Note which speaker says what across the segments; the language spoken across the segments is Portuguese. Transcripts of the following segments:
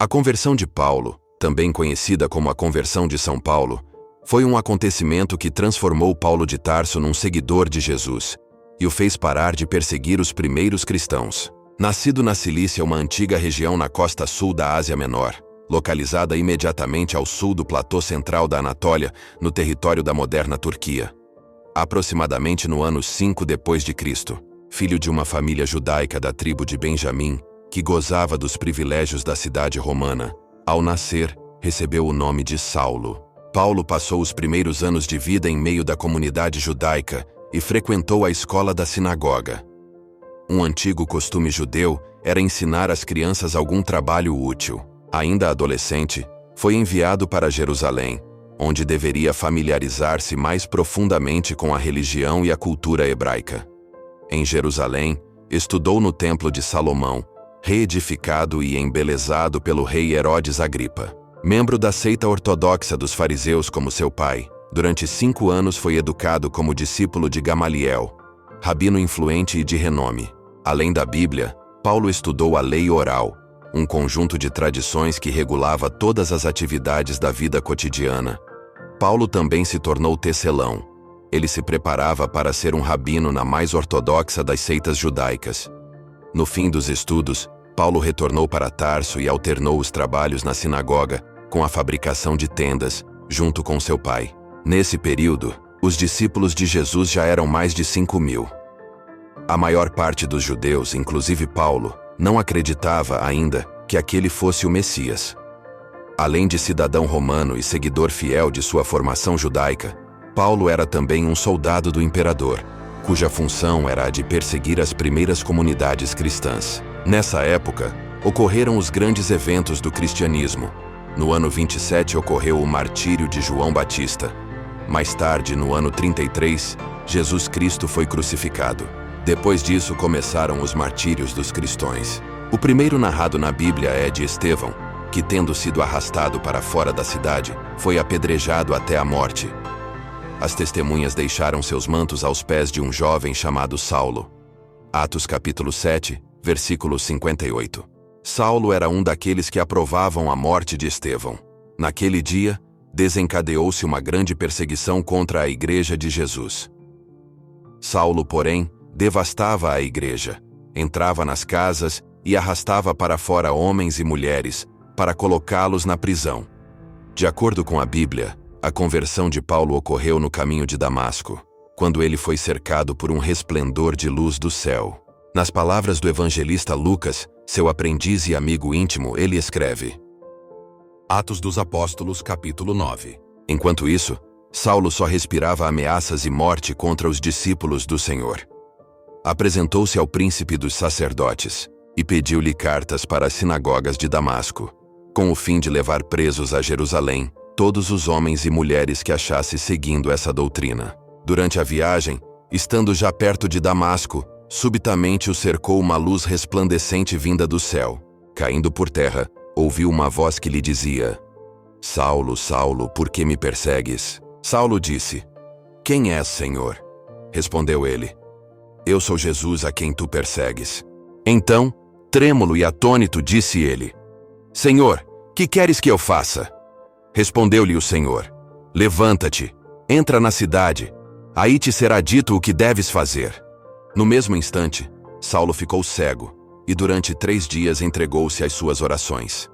Speaker 1: A conversão de Paulo, também conhecida como a conversão de São Paulo, foi um acontecimento que transformou Paulo de Tarso num seguidor de Jesus e o fez parar de perseguir os primeiros cristãos. Nascido na Cilícia, uma antiga região na costa sul da Ásia Menor, localizada imediatamente ao sul do platô central da Anatólia, no território da moderna Turquia. Aproximadamente no ano 5 depois de Cristo, filho de uma família judaica da tribo de Benjamim, que gozava dos privilégios da cidade romana, ao nascer, recebeu o nome de Saulo. Paulo passou os primeiros anos de vida em meio da comunidade judaica e frequentou a escola da sinagoga. Um antigo costume judeu era ensinar às crianças algum trabalho útil. Ainda adolescente, foi enviado para Jerusalém, onde deveria familiarizar-se mais profundamente com a religião e a cultura hebraica. Em Jerusalém, estudou no Templo de Salomão, reedificado e embelezado pelo rei Herodes Agripa. Membro da seita ortodoxa dos fariseus como seu pai, durante 5 anos foi educado como discípulo de Gamaliel, rabino influente e de renome. Além da Bíblia, Paulo estudou a lei oral, um conjunto de tradições que regulava todas as atividades da vida cotidiana. Paulo também se tornou tecelão. Ele se preparava para ser um rabino na mais ortodoxa das seitas judaicas. No fim dos estudos, Paulo retornou para Tarso e alternou os trabalhos na sinagoga com a fabricação de tendas, junto com seu pai. Nesse período, os discípulos de Jesus já eram mais de 5.000. A maior parte dos judeus, inclusive Paulo, não acreditava ainda que aquele fosse o Messias. Além de cidadão romano e seguidor fiel de sua formação judaica, Paulo era também um soldado do imperador, cuja função era a de perseguir as primeiras comunidades cristãs. Nessa época, ocorreram os grandes eventos do cristianismo. No ano 27 ocorreu o martírio de João Batista. Mais tarde, no ano 33, Jesus Cristo foi crucificado. Depois disso começaram os martírios dos cristãos. O primeiro narrado na Bíblia é de Estevão, que, tendo sido arrastado para fora da cidade, foi apedrejado até a morte. As testemunhas deixaram seus mantos aos pés de um jovem chamado Saulo. Atos capítulo 7, versículo 58. Saulo era um daqueles que aprovavam a morte de Estevão. Naquele dia, desencadeou-se uma grande perseguição contra a igreja de Jesus. Saulo, porém, devastava a igreja, entrava nas casas e arrastava para fora homens e mulheres, para colocá-los na prisão. De acordo com a Bíblia, a conversão de Paulo ocorreu no caminho de Damasco, quando ele foi cercado por um resplendor de luz do céu. Nas palavras do evangelista Lucas, seu aprendiz e amigo íntimo, ele escreve: Atos dos Apóstolos, capítulo 9. Enquanto isso, Saulo só respirava ameaças e morte contra os discípulos do Senhor. Apresentou-se ao príncipe dos sacerdotes e pediu-lhe cartas para as sinagogas de Damasco, com o fim de levar presos a Jerusalém todos os homens e mulheres que achasse seguindo essa doutrina. Durante a viagem, estando já perto de Damasco, subitamente o cercou uma luz resplandecente vinda do céu. Caindo por terra, ouviu uma voz que lhe dizia: Saulo, Saulo, por que me persegues? Saulo disse: Quem és, Senhor? Respondeu ele: Eu sou Jesus a quem tu persegues. Então, trêmulo e atônito, disse ele: Senhor, que queres que eu faça? Respondeu-lhe o Senhor: Levanta-te, entra na cidade, aí te será dito o que deves fazer. No mesmo instante, Saulo ficou cego, e durante 3 dias entregou-se às suas orações.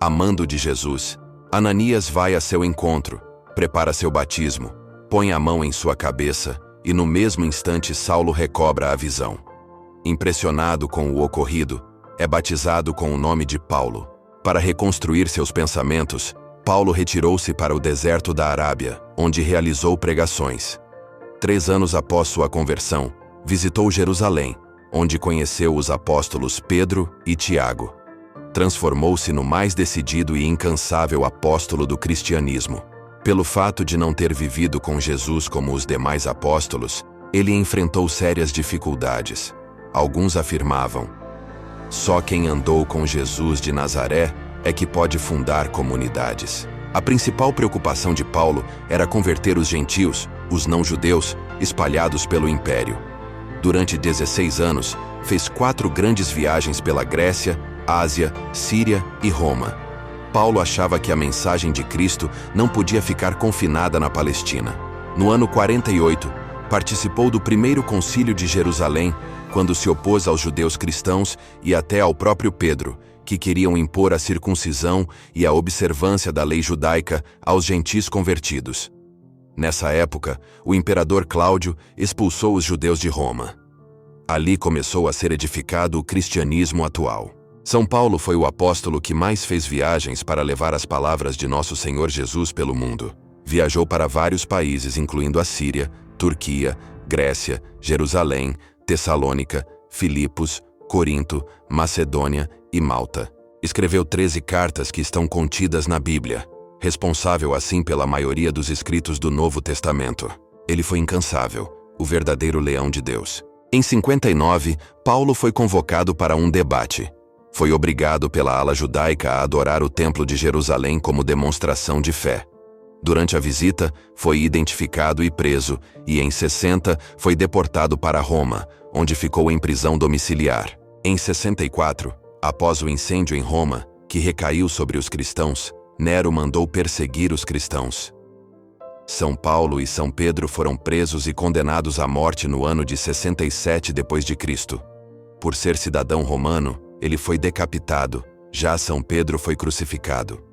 Speaker 1: Amando de Jesus, Ananias vai a seu encontro, prepara seu batismo, põe a mão em sua cabeça, e no mesmo instante Saulo recobra a visão. Impressionado com o ocorrido, é batizado com o nome de Paulo. Para reconstruir seus pensamentos, Paulo retirou-se para o deserto da Arábia, onde realizou pregações. 3 anos após sua conversão, visitou Jerusalém, onde conheceu os apóstolos Pedro e Tiago. Transformou-se no mais decidido e incansável apóstolo do cristianismo. Pelo fato de não ter vivido com Jesus como os demais apóstolos, ele enfrentou sérias dificuldades. Alguns afirmavam: só quem andou com Jesus de Nazaré é que pode fundar comunidades. A principal preocupação de Paulo era converter os gentios, os não-judeus, espalhados pelo império. Durante 16 anos, fez 4 grandes viagens pela Grécia, Ásia, Síria e Roma. Paulo achava que a mensagem de Cristo não podia ficar confinada na Palestina. No ano 48, participou do primeiro concílio de Jerusalém, quando se opôs aos judeus cristãos e até ao próprio Pedro, que queriam impor a circuncisão e a observância da lei judaica aos gentis convertidos. Nessa época, o imperador Cláudio expulsou os judeus de Roma. Ali começou a ser edificado o cristianismo atual. São Paulo foi o apóstolo que mais fez viagens para levar as palavras de nosso Senhor Jesus pelo mundo. Viajou para vários países, incluindo a Síria, Turquia, Grécia, Jerusalém, Tessalônica, Filipos, Corinto, Macedônia e Malta. Escreveu 13 cartas que estão contidas na Bíblia, responsável assim pela maioria dos escritos do Novo Testamento. Ele foi incansável, o verdadeiro leão de Deus. Em 59, Paulo foi convocado para um debate. Foi obrigado pela ala judaica a adorar o Templo de Jerusalém como demonstração de fé. Durante a visita, foi identificado e preso, e em 60 foi deportado para Roma, onde ficou em prisão domiciliar. Em 64, após o incêndio em Roma, que recaiu sobre os cristãos, Nero mandou perseguir os cristãos. São Paulo e São Pedro foram presos e condenados à morte no ano de 67 d.C. Por ser cidadão romano, ele foi decapitado, já São Pedro foi crucificado.